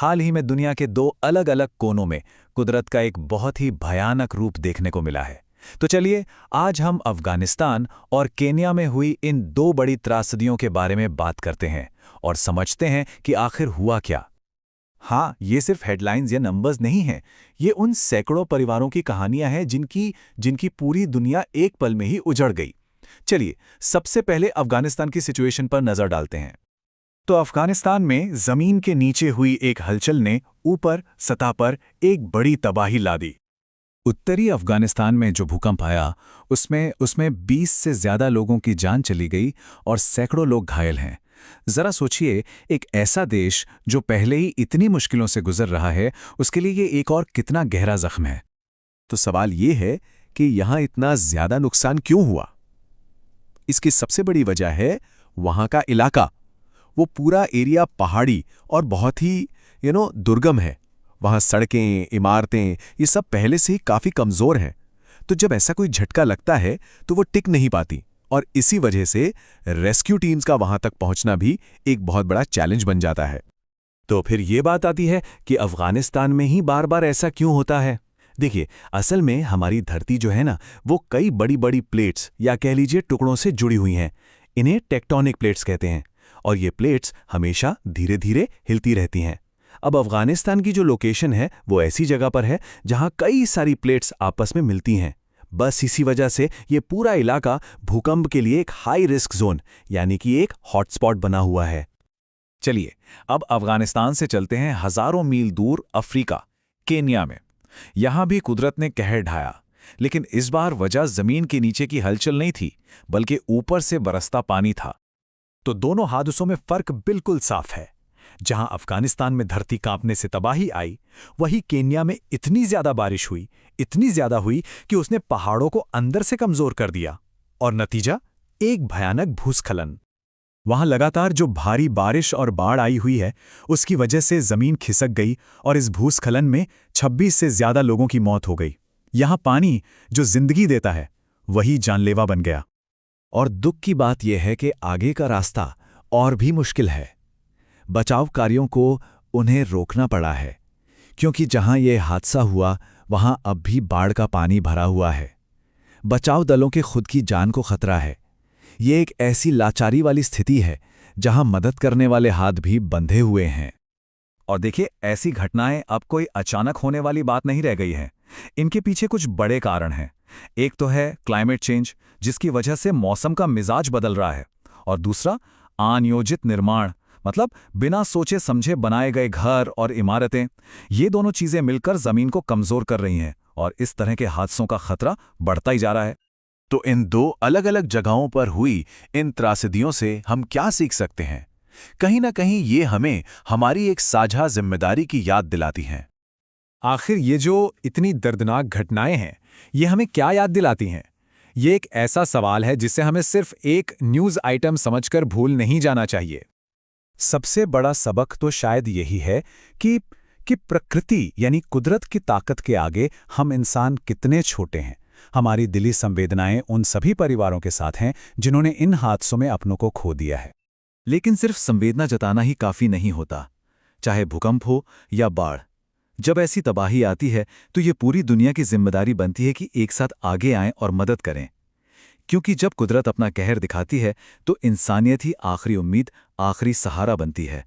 हाल ही में दुनिया के दो अलग अलग कोनों में कुदरत का एक बहुत ही भयानक रूप देखने को मिला है। तो चलिए, आज हम अफगानिस्तान और केन्या में हुई इन दो बड़ी त्रासदियों के बारे में बात करते हैं और समझते हैं कि आखिर हुआ क्या। हाँ, ये सिर्फ हेडलाइंस या नंबर्स नहीं हैं। ये उन सैकड़ों परिवारों की कहानियां हैं जिनकी जिनकी पूरी दुनिया एक पल में ही उजड़ गई। चलिए, सबसे पहले अफगानिस्तान की सिचुएशन पर नजर डालते हैं। तो अफगानिस्तान में जमीन के नीचे हुई एक हलचल ने ऊपर सतह पर एक बड़ी तबाही ला दी। उत्तरी अफगानिस्तान में जो भूकंप आया, उसमें 20 से ज्यादा लोगों की जान चली गई और सैकड़ों लोग घायल हैं। जरा सोचिए, एक ऐसा देश जो पहले ही इतनी मुश्किलों से गुजर रहा है, उसके लिए ये एक और कितना गहरा जख्म है। तो सवाल ये है कि यहाँ इतना ज्यादा नुकसान क्यों हुआ? इसकी सबसे बड़ी वजह है वहाँ का इलाका। वो पूरा एरिया पहाड़ी और बहुत ही दुर्गम है। वहाँ सड़कें, इमारतें ये सब पहले से ही काफ़ी कमज़ोर हैं। तो जब ऐसा कोई झटका लगता है तो वो टिक नहीं पाती, और इसी वजह से रेस्क्यू टीम्स का वहाँ तक पहुँचना भी एक बहुत बड़ा चैलेंज बन जाता है। तो फिर ये बात आती है कि अफगानिस्तान में ही बार बार ऐसा क्यों होता है। देखिए, असल में हमारी धरती जो है ना, वो कई बड़ी बड़ी प्लेट्स या कह लीजिए टुकड़ों से जुड़ी हुई हैं। इन्हें टेक्टोनिक प्लेट्स कहते हैं, और ये प्लेट्स हमेशा धीरे धीरे हिलती रहती हैं। अब अफगानिस्तान की जो लोकेशन है वो ऐसी जगह पर है जहां कई सारी प्लेट्स आपस में मिलती हैं। बस इसी वजह से ये पूरा इलाका भूकंप के लिए एक हाई रिस्क जोन यानी कि एक हॉटस्पॉट बना हुआ है। चलिए, अब अफगानिस्तान से चलते हैं हजारों मील दूर अफ्रीका, केन्या में। यहां भी कुदरत ने कहर ढाया, लेकिन इस बार वजह जमीन के नीचे की हलचल नहीं थी, बल्कि ऊपर से बरसता पानी था। तो दोनों हादसों में फर्क बिल्कुल साफ है। जहां अफगानिस्तान में धरती कांपने से तबाही आई, वहीं केन्या में इतनी ज्यादा बारिश हुई, इतनी ज्यादा हुई कि उसने पहाड़ों को अंदर से कमजोर कर दिया, और नतीजा एक भयानक भूस्खलन। वहां लगातार जो भारी बारिश और बाढ़ आई हुई है, उसकी वजह से जमीन खिसक गई और इस भूस्खलन में 26 से ज्यादा लोगों की मौत हो गई। यहां पानी जो जिंदगी देता है, वही जानलेवा बन गया। और दुख की बात यह है कि आगे का रास्ता और भी मुश्किल है। बचाव कार्यों को उन्हें रोकना पड़ा है, क्योंकि जहां यह हादसा हुआ वहां अब भी बाढ़ का पानी भरा हुआ है। बचाव दलों के खुद की जान को खतरा है। ये एक ऐसी लाचारी वाली स्थिति है जहां मदद करने वाले हाथ भी बंधे हुए हैं। और देखिए, ऐसी घटनाएं अब कोई अचानक होने वाली बात नहीं रह गई हैं। इनके पीछे कुछ बड़े कारण हैं। एक तो है क्लाइमेट चेंज, जिसकी वजह से मौसम का मिजाज बदल रहा है, और दूसरा अनियोजित निर्माण, मतलब बिना सोचे समझे बनाए गए घर और इमारतें। ये दोनों चीजें मिलकर जमीन को कमजोर कर रही हैं, और इस तरह के हादसों का खतरा बढ़ता ही जा रहा है। तो इन दो अलग अलग जगहों पर हुई इन त्रासदियों से हम क्या सीख सकते हैं? कहीं ना कहीं ये हमें हमारी एक साझा जिम्मेदारी की याद दिलाती हैं। आखिर ये जो इतनी दर्दनाक घटनाएं हैं, ये हमें क्या याद दिलाती हैं? ये एक ऐसा सवाल है जिसे हमें सिर्फ एक न्यूज़ आइटम समझकर भूल नहीं जाना चाहिए। सबसे बड़ा सबक तो शायद यही है कि प्रकृति यानी कुदरत की ताकत के आगे हम इंसान कितने छोटे हैं। हमारी दिली संवेदनाएं उन सभी परिवारों के साथ हैं जिन्होंने इन हादसों में अपनों को खो दिया है। लेकिन सिर्फ संवेदना जताना ही काफ़ी नहीं होता। चाहे भूकंप हो या बाढ़, जब ऐसी तबाही आती है तो ये पूरी दुनिया की जिम्मेदारी बनती है कि एक साथ आगे आएं और मदद करें। क्योंकि जब कुदरत अपना कहर दिखाती है तो इंसानियत ही आखिरी उम्मीद, आखिरी सहारा बनती है।